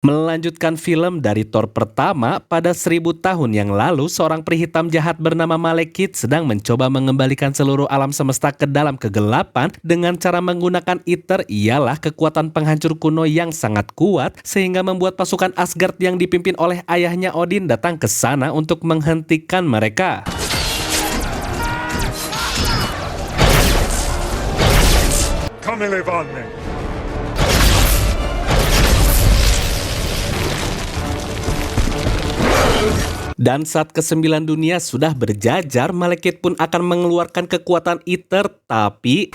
Melanjutkan film dari Thor pertama, pada 1000 tahun yang lalu, seorang peri hitam jahat bernama Malekith sedang mencoba mengembalikan seluruh alam semesta ke dalam kegelapan dengan cara menggunakan Aether. Ialah kekuatan penghancur kuno yang sangat kuat, sehingga membuat pasukan Asgard yang dipimpin oleh ayahnya Odin datang ke sana untuk menghentikan mereka. Dan saat ke-9 dunia sudah berjajar, Malekith pun akan mengeluarkan kekuatan Aether, tapi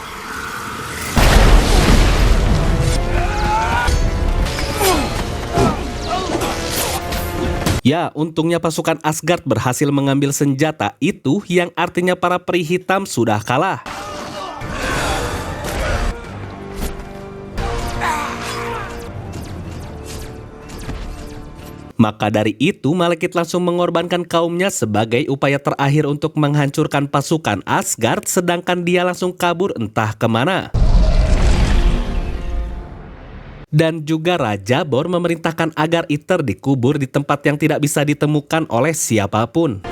ya, untungnya pasukan Asgard berhasil mengambil senjata itu, yang artinya para peri hitam sudah kalah. Maka dari itu, Malekith langsung mengorbankan kaumnya sebagai upaya terakhir untuk menghancurkan pasukan Asgard, sedangkan dia langsung kabur entah kemana. Dan juga Raja Bor memerintahkan agar Aether dikubur di tempat yang tidak bisa ditemukan oleh siapapun.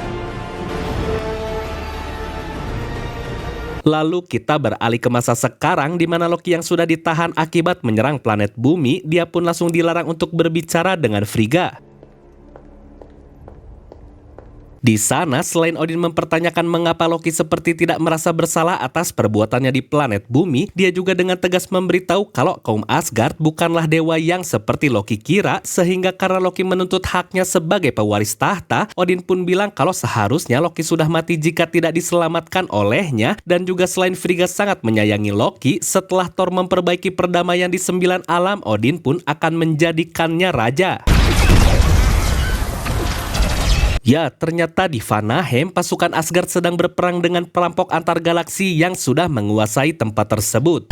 Lalu kita beralih ke masa sekarang, di mana Loki yang sudah ditahan akibat menyerang planet bumi, dia pun langsung dilarang untuk berbicara dengan Frigga. Di sana, selain Odin mempertanyakan mengapa Loki seperti tidak merasa bersalah atas perbuatannya di planet bumi, dia juga dengan tegas memberitahu kalau kaum Asgard bukanlah dewa yang seperti Loki kira, sehingga karena Loki menuntut haknya sebagai pewaris tahta, Odin pun bilang kalau seharusnya Loki sudah mati jika tidak diselamatkan olehnya, dan juga selain Frigga sangat menyayangi Loki, setelah Thor memperbaiki perdamaian di 9 alam, Odin pun akan menjadikannya raja. Ya, ternyata di Vanaheim, pasukan Asgard sedang berperang dengan perampok antar galaksi yang sudah menguasai tempat tersebut.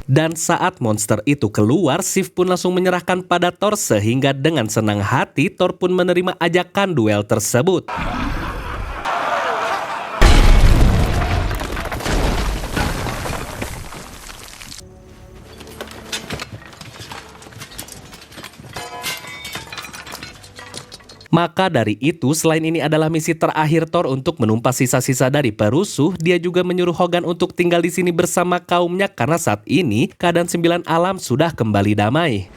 Dan saat monster itu keluar, Sif pun langsung menyerahkan pada Thor, sehingga dengan senang hati Thor pun menerima ajakan duel tersebut. Maka dari itu, selain ini adalah misi terakhir Thor untuk menumpas sisa-sisa dari perusuh, dia juga menyuruh Hogun untuk tinggal di sini bersama kaumnya karena saat ini keadaan 9 alam sudah kembali damai.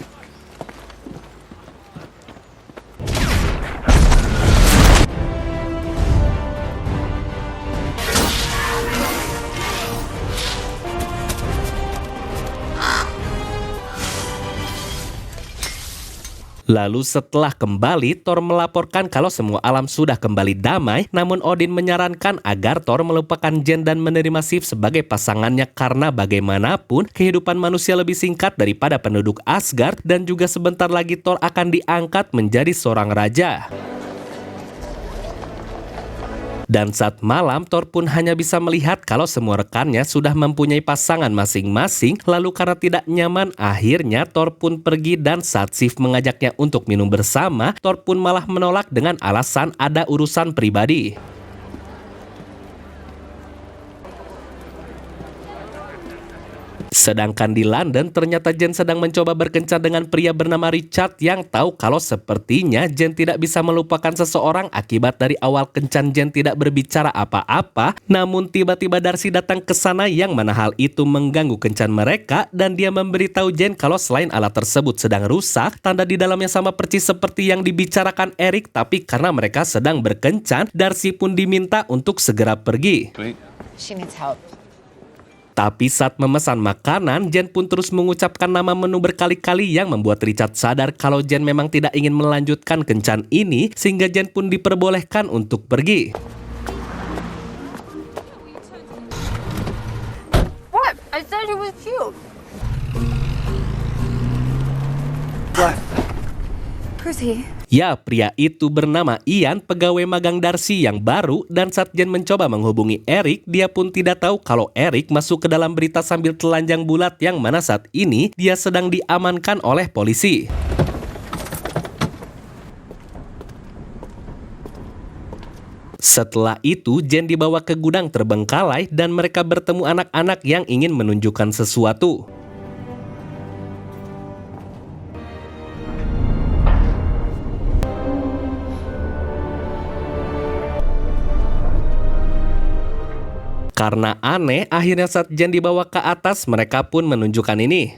Lalu setelah kembali, Thor melaporkan kalau semua alam sudah kembali damai, namun Odin menyarankan agar Thor melupakan Jane dan menerima Sif sebagai pasangannya karena bagaimanapun kehidupan manusia lebih singkat daripada penduduk Asgard, dan juga sebentar lagi Thor akan diangkat menjadi seorang raja. Dan saat malam, Thor pun hanya bisa melihat kalau semua rekannya sudah mempunyai pasangan masing-masing. Lalu karena tidak nyaman, akhirnya Thor pun pergi, dan saat Sif mengajaknya untuk minum bersama, Thor pun malah menolak dengan alasan ada urusan pribadi. Sedangkan di London, ternyata Jane sedang mencoba berkencan dengan pria bernama Richard yang tahu kalau sepertinya Jane tidak bisa melupakan seseorang akibat dari awal kencan Jane tidak berbicara apa-apa. Namun tiba-tiba Darcy datang ke sana, yang mana hal itu mengganggu kencan mereka, dan dia memberitahu Jane kalau selain alat tersebut sedang rusak, tanda di dalamnya sama persis seperti yang dibicarakan Eric, tapi karena mereka sedang berkencan, Darcy pun diminta untuk segera pergi. She needs help. Tapi saat memesan makanan, Jane pun terus mengucapkan nama menu berkali-kali yang membuat Richard sadar kalau Jane memang tidak ingin melanjutkan kencan ini, sehingga Jane pun diperbolehkan untuk pergi. What? I said it was cute. Who's he? Ya, pria itu bernama Ian, pegawai magang Darcy yang baru, dan saat Jen mencoba menghubungi Eric, dia pun tidak tahu kalau Eric masuk ke dalam berita sambil telanjang bulat yang mana saat ini dia sedang diamankan oleh polisi. Setelah itu, Jen dibawa ke gudang terbengkalai dan mereka bertemu anak-anak yang ingin menunjukkan sesuatu. Karena aneh, akhirnya saat Jen dibawa ke atas, mereka pun menunjukkan ini.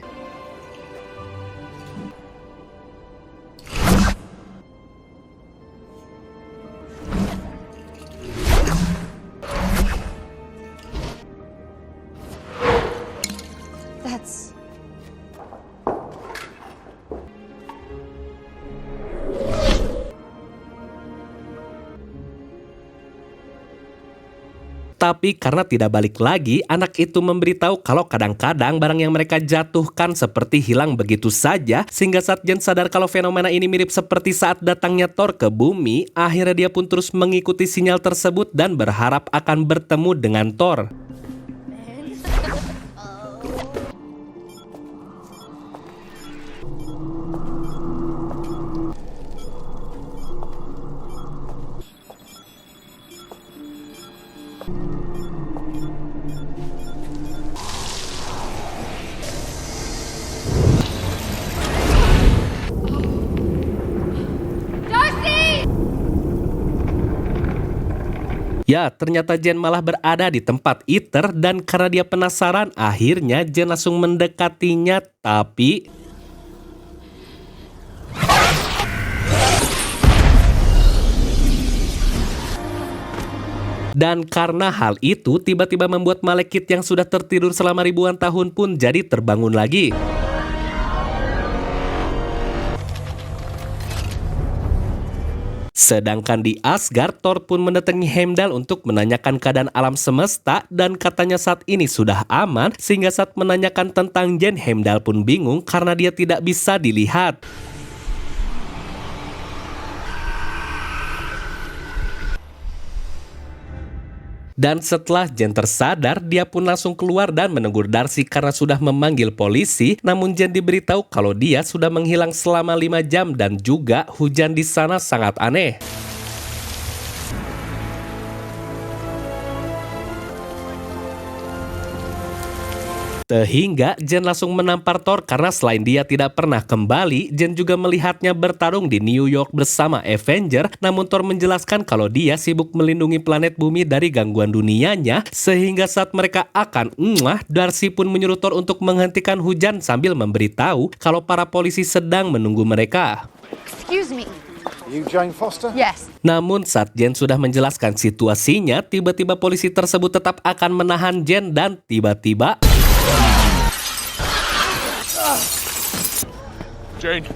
That's... Tapi karena tidak balik lagi, anak itu memberitahu kalau kadang-kadang barang yang mereka jatuhkan seperti hilang begitu saja, sehingga saat Jen sadar kalau fenomena ini mirip seperti saat datangnya Thor ke bumi, akhirnya dia pun terus mengikuti sinyal tersebut dan berharap akan bertemu dengan Thor. Ya, ternyata Jen malah berada di tempat Ether dan karena dia penasaran, akhirnya Jen langsung mendekatinya, tapi... Dan karena hal itu, tiba-tiba membuat Malekith yang sudah tertidur selama ribuan tahun pun jadi terbangun lagi. Sedangkan di Asgard, Thor pun mendatangi Heimdall untuk menanyakan keadaan alam semesta dan katanya saat ini sudah aman, sehingga saat menanyakan tentang Jen, Heimdall pun bingung karena dia tidak bisa dilihat. Dan setelah Jen tersadar, dia pun langsung keluar dan menegur Darcy karena sudah memanggil polisi. Namun Jen diberitahu kalau dia sudah menghilang selama 5 jam dan juga hujan di sana sangat aneh. Sehingga Jen langsung menampar Thor karena selain dia tidak pernah kembali, Jen juga melihatnya bertarung di New York bersama Avenger. Namun Thor menjelaskan kalau dia sibuk melindungi planet bumi dari gangguan dunianya. Sehingga saat mereka akan Darcy pun menyuruh Thor untuk menghentikan hujan sambil memberitahu kalau para polisi sedang menunggu mereka. Excuse me. You Jane Foster? Yes. Namun saat Jen sudah menjelaskan situasinya, tiba-tiba polisi tersebut tetap akan menahan Jen dan tiba-tiba... Jane.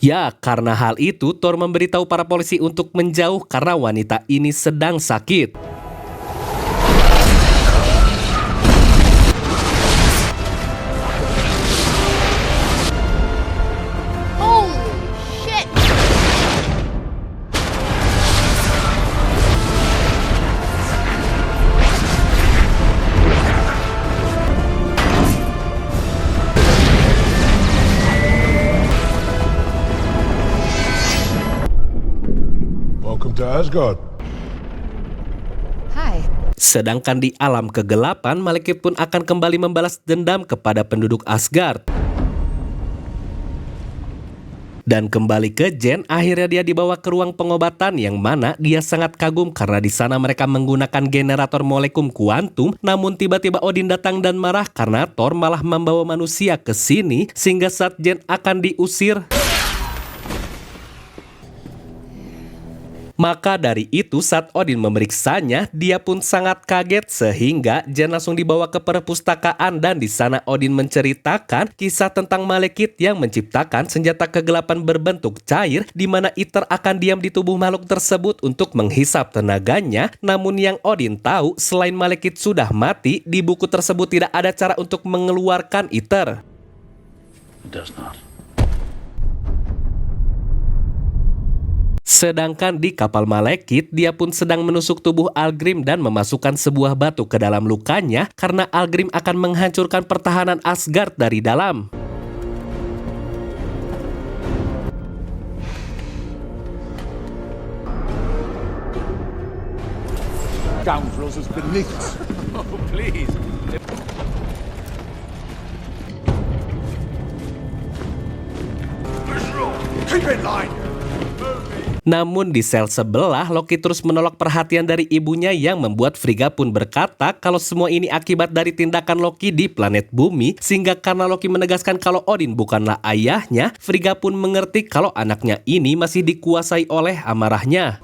Ya, karena hal itu, Thor memberitahu para polisi untuk menjauh karena wanita ini sedang sakit. Holy shit! Welcome to Asgard. Hi. Sedangkan di alam kegelapan, Malekith pun akan kembali membalas dendam kepada penduduk Asgard. Dan kembali ke Jen, akhirnya dia dibawa ke ruang pengobatan yang mana dia sangat kagum karena di sana mereka menggunakan generator molekul kuantum. Namun tiba-tiba Odin datang dan marah karena Thor malah membawa manusia ke sini, sehingga saat Jen akan diusir, maka dari itu saat Odin memeriksanya, dia pun sangat kaget sehingga Jen langsung dibawa ke perpustakaan dan di sana Odin menceritakan kisah tentang Malekith yang menciptakan senjata kegelapan berbentuk cair di mana Ether akan diam di tubuh makhluk tersebut untuk menghisap tenaganya. Namun yang Odin tahu, selain Malekith sudah mati, di buku tersebut tidak ada cara untuk mengeluarkan Ether. It does not. Sedangkan di kapal Malekith, dia pun sedang menusuk tubuh Algrim dan memasukkan sebuah batu ke dalam lukanya karena Algrim akan menghancurkan pertahanan Asgard dari dalam. Scoundrels is beneath us. Oh, please. Keep in line. Namun di sel sebelah, Loki terus menolak perhatian dari ibunya yang membuat Frigga pun berkata kalau semua ini akibat dari tindakan Loki di planet bumi, sehingga karena Loki menegaskan kalau Odin bukanlah ayahnya, Frigga pun mengerti kalau anaknya ini masih dikuasai oleh amarahnya.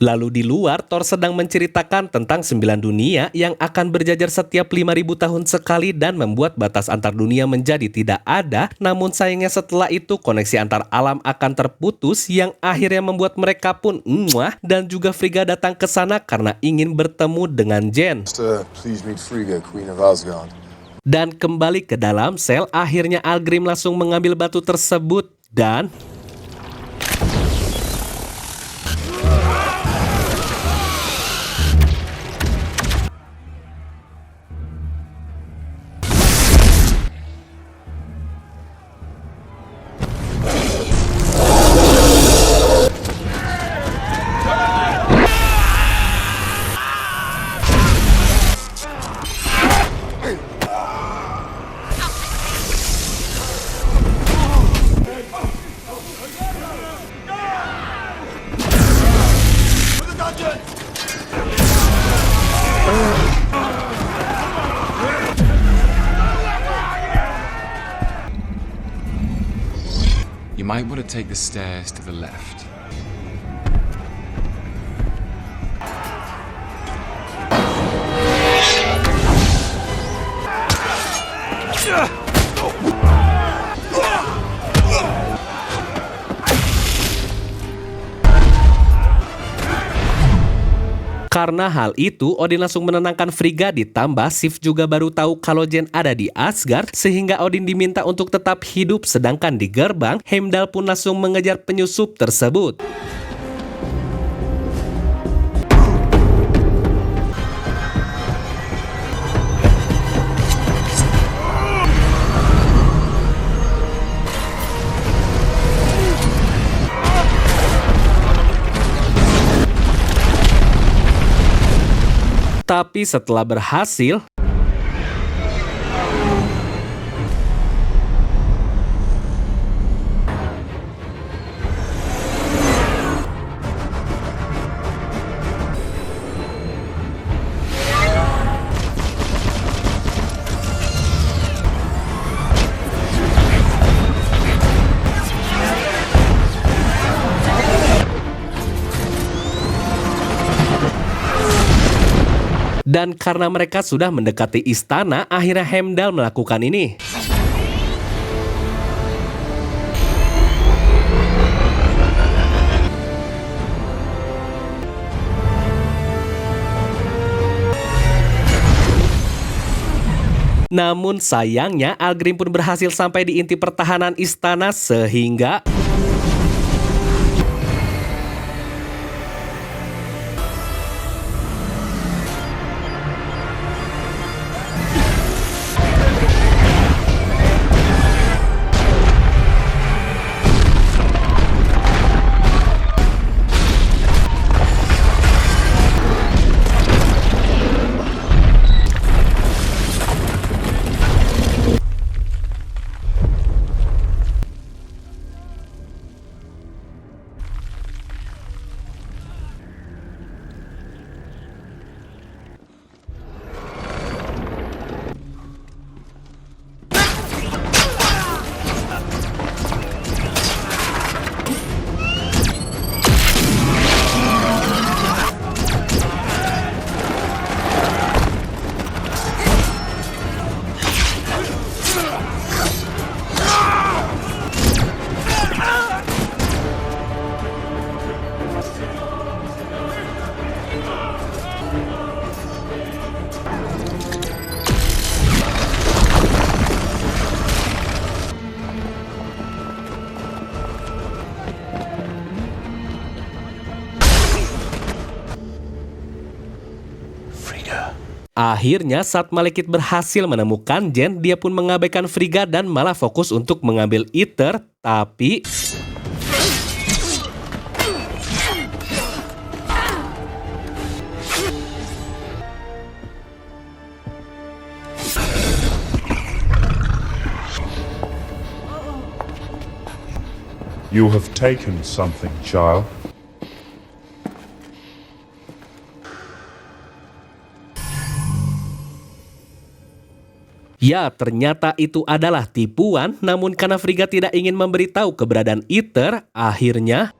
Lalu di luar, Thor sedang menceritakan tentang 9 dunia yang akan berjajar setiap 5.000 tahun sekali dan membuat batas antar dunia menjadi tidak ada. Namun sayangnya setelah itu koneksi antar alam akan terputus yang akhirnya membuat mereka pun dan juga Frigga datang ke sana karena ingin bertemu dengan Jen. Please meet Frigga, Queen of Asgard. Dan kembali ke dalam sel, akhirnya Algrim langsung mengambil batu tersebut dan... You might want to take the stairs to the left. Karena hal itu, Odin langsung menenangkan Frigga, ditambah Sif juga baru tahu kalau Jen ada di Asgard, sehingga Odin diminta untuk tetap hidup, sedangkan di gerbang, Heimdall pun langsung mengejar penyusup tersebut. Tapi setelah berhasil, dan karena mereka sudah mendekati istana, akhirnya Heimdall melakukan ini. Namun sayangnya, Algrim pun berhasil sampai di inti pertahanan istana sehingga... Akhirnya saat Malekith berhasil menemukan Jen, dia pun mengabaikan Frigga dan malah fokus untuk mengambil Aether, tapi You have taken something, child. ya, ternyata itu adalah tipuan, namun karena Frigga tidak ingin memberitahu keberadaan Aether, akhirnya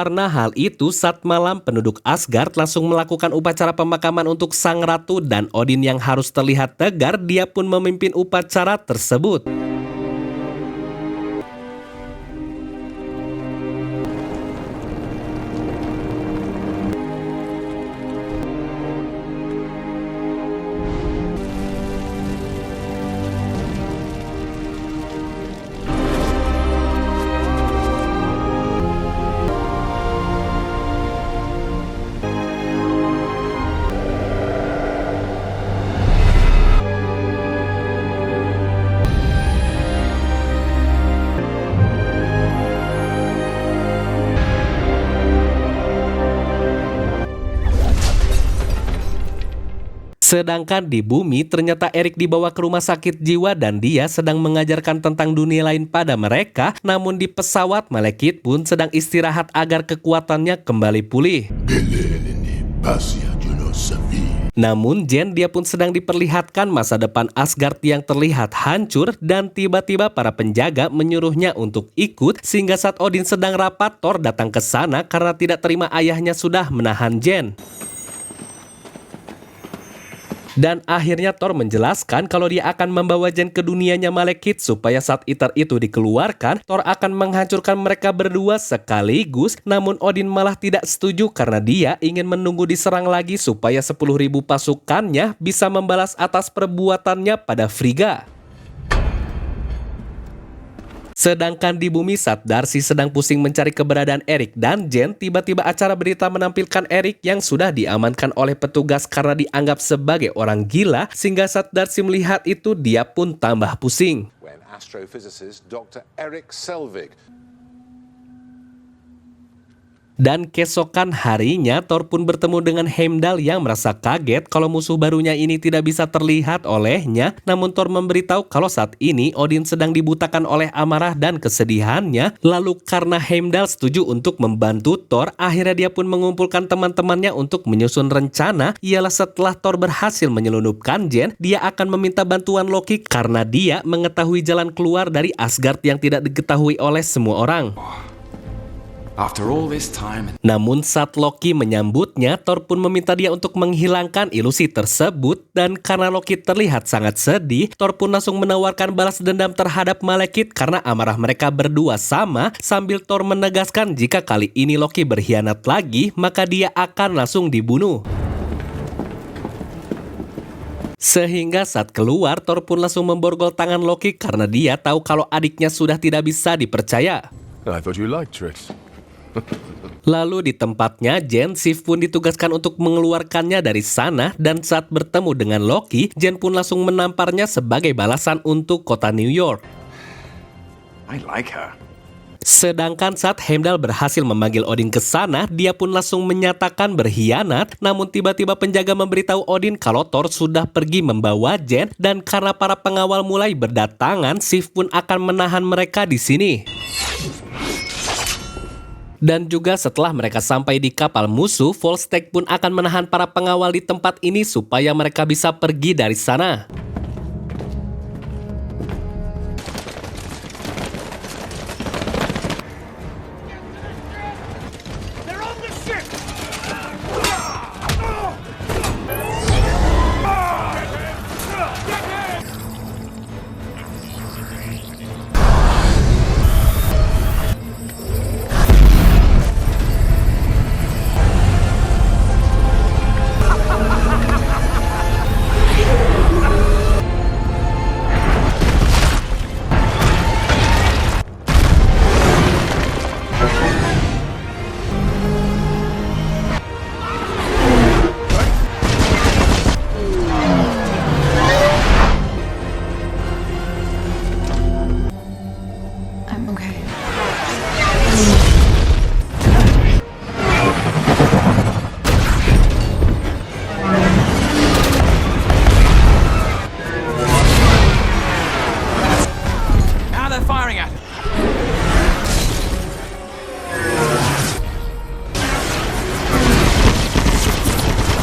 karena hal itu, saat malam penduduk Asgard langsung melakukan upacara pemakaman untuk sang ratu dan Odin yang harus terlihat tegar, dia pun memimpin upacara tersebut. Sedangkan di bumi, ternyata Erik dibawa ke rumah sakit jiwa dan dia sedang mengajarkan tentang dunia lain pada mereka. Namun di pesawat, Malekith pun sedang istirahat agar kekuatannya kembali pulih. Namun Jen, dia pun sedang diperlihatkan masa depan Asgard yang terlihat hancur, dan tiba-tiba para penjaga menyuruhnya untuk ikut, sehingga saat Odin sedang rapat, Thor datang ke sana karena tidak terima ayahnya sudah menahan Jen. Dan akhirnya Thor menjelaskan kalau dia akan membawa Jen ke dunianya Malekith supaya saat Aether itu dikeluarkan, Thor akan menghancurkan mereka berdua sekaligus. Namun Odin malah tidak setuju karena dia ingin menunggu diserang lagi supaya 10.000 pasukannya bisa membalas atas perbuatannya pada Frigga. Sedangkan di bumi, saat Darcy sedang pusing mencari keberadaan Erik dan Jen, tiba-tiba acara berita menampilkan Erik yang sudah diamankan oleh petugas karena dianggap sebagai orang gila, sehingga saat Darcy melihat itu dia pun tambah pusing. When astrophysicist Dr. Erik Selvig. Dan keesokan harinya, Thor pun bertemu dengan Heimdall yang merasa kaget kalau musuh barunya ini tidak bisa terlihat olehnya. Namun Thor memberitahu kalau saat ini Odin sedang dibutakan oleh amarah dan kesedihannya. Lalu karena Heimdall setuju untuk membantu Thor, akhirnya dia pun mengumpulkan teman-temannya untuk menyusun rencana. Ialah setelah Thor berhasil menyelundupkan Jen, dia akan meminta bantuan Loki karena dia mengetahui jalan keluar dari Asgard yang tidak diketahui oleh semua orang. After all this time, Namun saat Loki menyambutnya, Thor pun meminta dia untuk menghilangkan ilusi tersebut. Dan karena Loki terlihat sangat sedih, Thor pun langsung menawarkan balas dendam terhadap Malekith karena amarah mereka berdua sama. Sambil Thor menegaskan jika kali ini Loki berkhianat lagi, maka dia akan langsung dibunuh. Sehingga saat keluar, Thor pun langsung memborgol tangan Loki karena dia tahu kalau adiknya sudah tidak bisa dipercaya. I thought you liked tricks. Lalu di tempatnya, Jen, Sif pun ditugaskan untuk mengeluarkannya dari sana. Dan saat bertemu dengan Loki, Jen pun langsung menamparnya sebagai balasan untuk kota New York. I like her. Sedangkan saat Heimdall berhasil memanggil Odin ke sana, dia pun langsung menyatakan berkhianat. Namun tiba-tiba penjaga memberitahu Odin kalau Thor sudah pergi membawa Jen. Dan karena para pengawal mulai berdatangan, Sif pun akan menahan mereka di sini. Dan juga setelah mereka sampai di kapal musuh, Volstagg pun akan menahan para pengawal di tempat ini supaya mereka bisa pergi dari sana.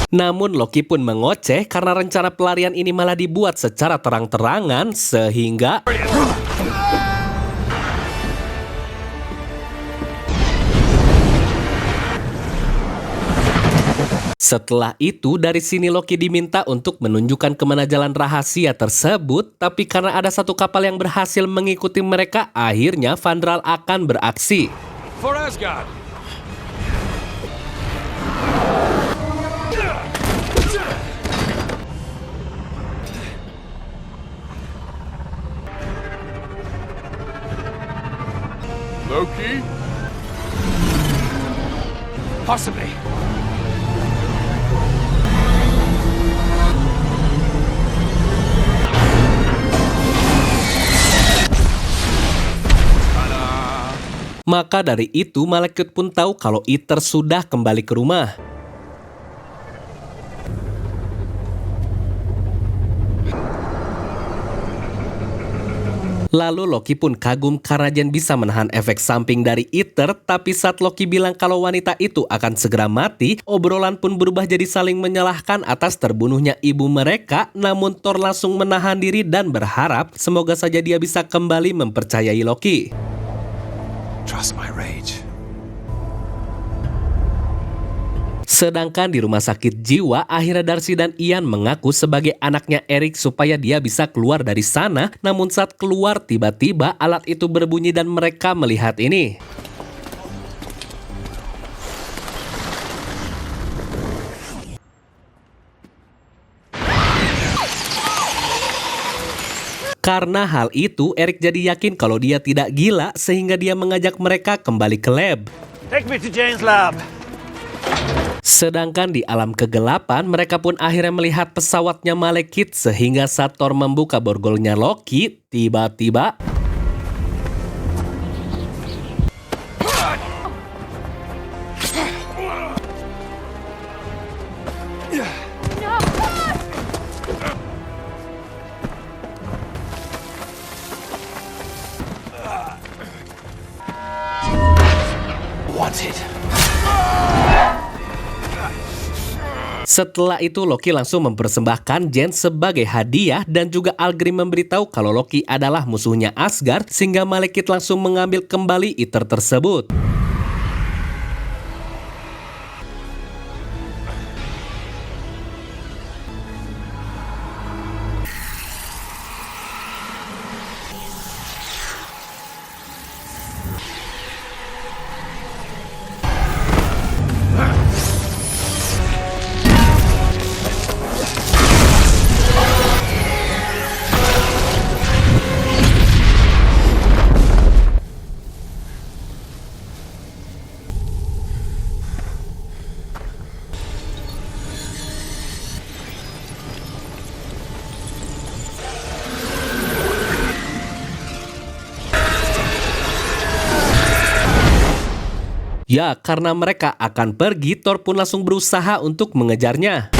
Namun Loki pun mengoceh karena rencana pelarian ini malah dibuat secara terang-terangan sehingga setelah itu, dari sini Loki diminta untuk menunjukkan kemana jalan rahasia tersebut, tapi karena ada satu kapal yang berhasil mengikuti mereka, akhirnya Vandral akan beraksi. For Asgard! Loki? Possibly. Maka dari itu, Malekith pun tahu kalau Aether sudah kembali ke rumah. Lalu Loki pun kagum karena Jen bisa menahan efek samping dari Aether, tapi saat Loki bilang kalau wanita itu akan segera mati, obrolan pun berubah jadi saling menyalahkan atas terbunuhnya ibu mereka, namun Thor langsung menahan diri dan berharap semoga saja dia bisa kembali mempercayai Loki. Trust my rage. Sedangkan di rumah sakit jiwa, akhirnya Darcy dan Ian mengaku sebagai anaknya Eric supaya dia bisa keluar dari sana. Namun saat keluar, tiba-tiba alat itu berbunyi dan mereka melihat ini. Karena hal itu, Eric jadi yakin kalau dia tidak gila sehingga dia mengajak mereka kembali ke lab. Take me to Jane's lab. Sedangkan di alam kegelapan, mereka pun akhirnya melihat pesawatnya Malekith sehingga saat Thor membuka borgolnya Loki, tiba-tiba Wanted. setelah itu Loki langsung mempersembahkan Jen sebagai hadiah dan juga Algrim memberitahu kalau Loki adalah musuhnya Asgard sehingga Malekith langsung mengambil kembali Aether tersebut. Ya, karena mereka akan pergi, Thor pun langsung berusaha untuk mengejarnya.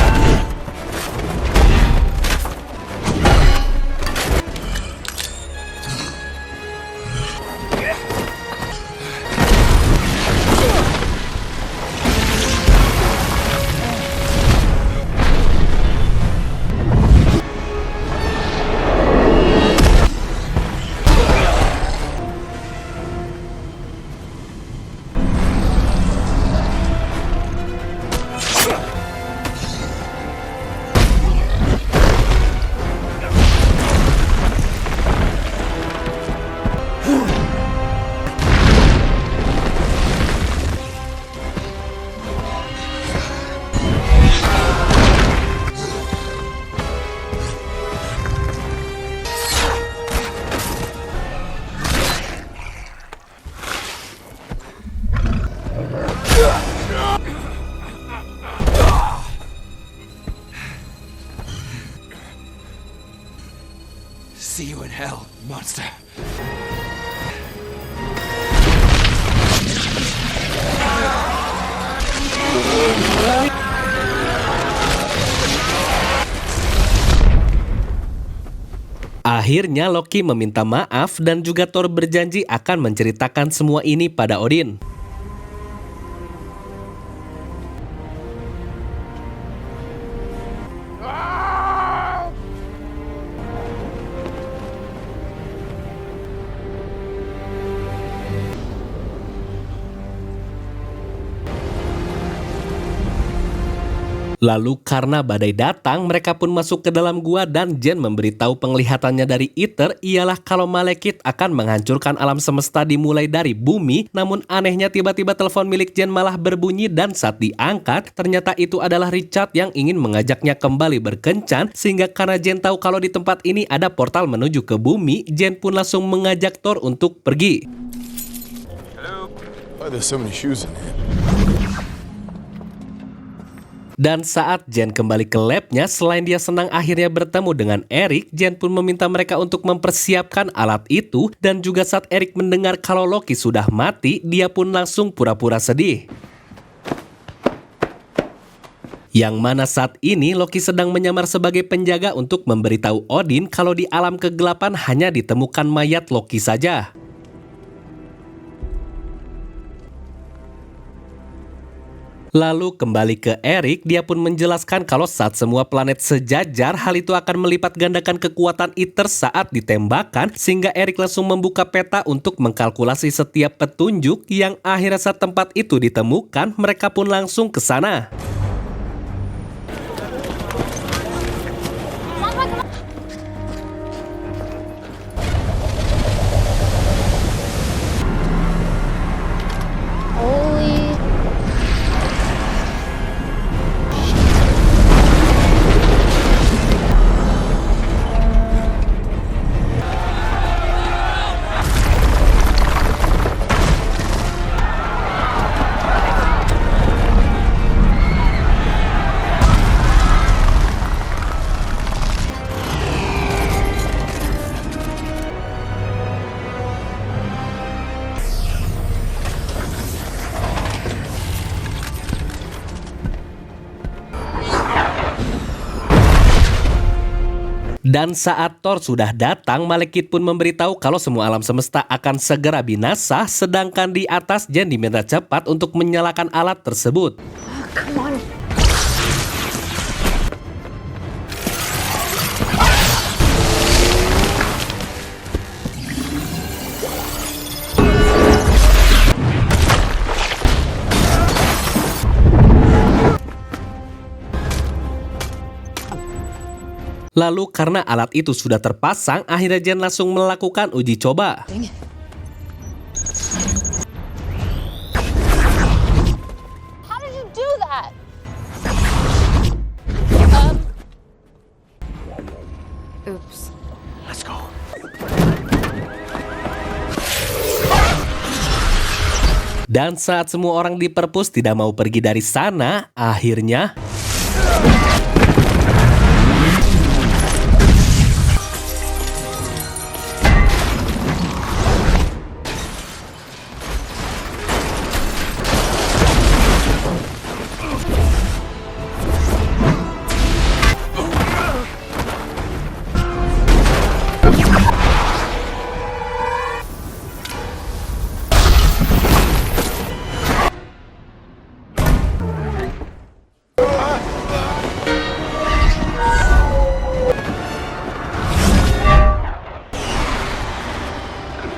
See you in hell, monster. Akhirnya Loki meminta maaf dan juga Thor berjanji akan menceritakan semua ini pada Odin. Lalu karena badai datang, mereka pun masuk ke dalam gua dan Jen memberitahu penglihatannya dari Ether ialah kalau Malekith akan menghancurkan alam semesta dimulai dari bumi. Namun anehnya tiba-tiba telepon milik Jen malah berbunyi dan saat diangkat, ternyata itu adalah Richard yang ingin mengajaknya kembali berkencan. Sehingga karena Jen tahu kalau di tempat ini ada portal menuju ke bumi, Jen pun langsung mengajak Thor untuk pergi. Why there's so many shoes in here? Dan saat Jen kembali ke labnya, selain dia senang akhirnya bertemu dengan Eric, Jen pun meminta mereka untuk mempersiapkan alat itu. Dan juga saat Eric mendengar kalau Loki sudah mati, dia pun langsung pura-pura sedih. Yang mana saat ini Loki sedang menyamar sebagai penjaga untuk memberitahu Odin kalau di alam kegelapan hanya ditemukan mayat Loki saja. Lalu kembali ke Eric, dia pun menjelaskan kalau saat semua planet sejajar, hal itu akan melipat gandakan kekuatan Ether saat ditembakkan, sehingga Eric langsung membuka peta untuk mengkalkulasi setiap petunjuk yang akhirnya saat tempat itu ditemukan, mereka pun langsung ke sana. Holy. Dan saat Thor sudah datang, Malekith pun memberitahu kalau semua alam semesta akan segera binasa, sedangkan di atas Jen diminta cepat untuk menyalakan alat tersebut. Come on. Lalu karena alat itu sudah terpasang, akhirnya Jen langsung melakukan uji coba. How did you do that? Oops. Let's go. Dan saat semua orang di perpus tidak mau pergi dari sana, akhirnya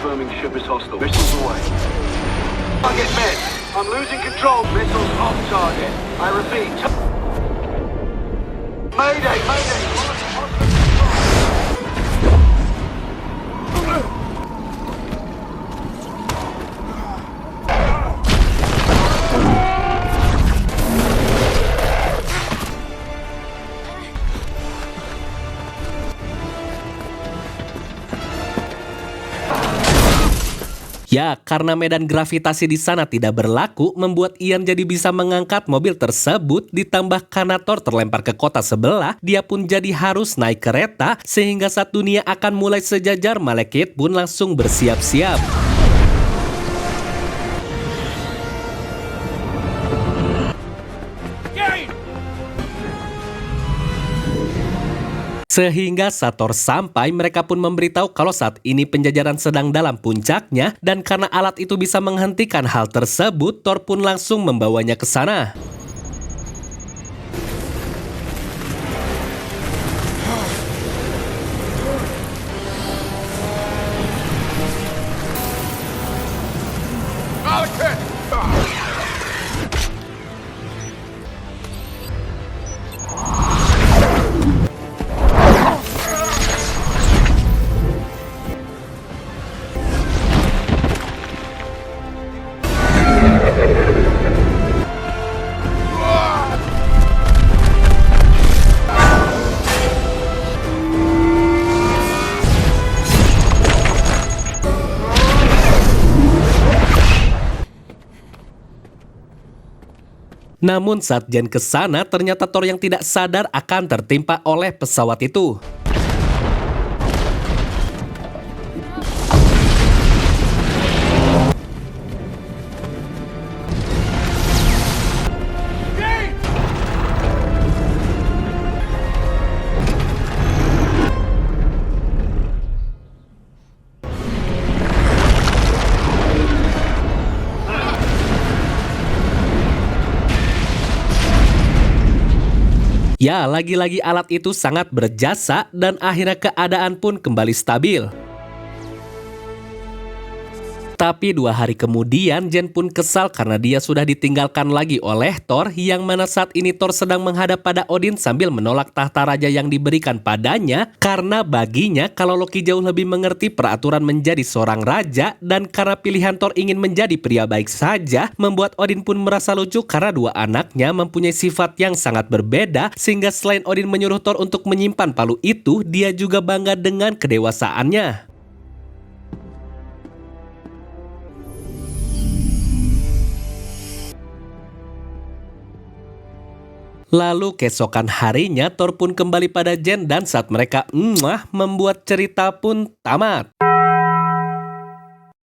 Confirming ship is hostile. Missiles away. Target met. I'm losing control. Missiles off target. I repeat. Mayday, mayday. ya, karena medan gravitasi di sana tidak berlaku, membuat Ian jadi bisa mengangkat mobil tersebut. Ditambah karena Thor terlempar ke kota sebelah, dia pun jadi harus naik kereta. Sehingga saat dunia akan mulai sejajar, Malekith pun langsung bersiap-siap. Sehingga saat Thor sampai, mereka pun memberitahu kalau saat ini penjajaran sedang dalam puncaknya, dan karena alat itu bisa menghentikan hal tersebut, Thor pun langsung membawanya ke sana. Namun saat Jen ke sana, ternyata Thor yang tidak sadar akan tertimpa oleh pesawat itu. Ya, lagi-lagi alat itu sangat berjasa dan akhirnya keadaan pun kembali stabil. Tapi 2 hari kemudian, Jen pun kesal karena dia sudah ditinggalkan lagi oleh Thor, yang mana saat ini Thor sedang menghadap pada Odin sambil menolak tahta raja yang diberikan padanya, karena baginya kalau Loki jauh lebih mengerti peraturan menjadi seorang raja, dan karena pilihan Thor ingin menjadi pria baik saja, membuat Odin pun merasa lucu karena 2 anaknya mempunyai sifat yang sangat berbeda, sehingga selain Odin menyuruh Thor untuk menyimpan palu itu, dia juga bangga dengan kedewasaannya. Lalu keesokan harinya Thor pun kembali pada Jen dan saat mereka membuat cerita pun tamat.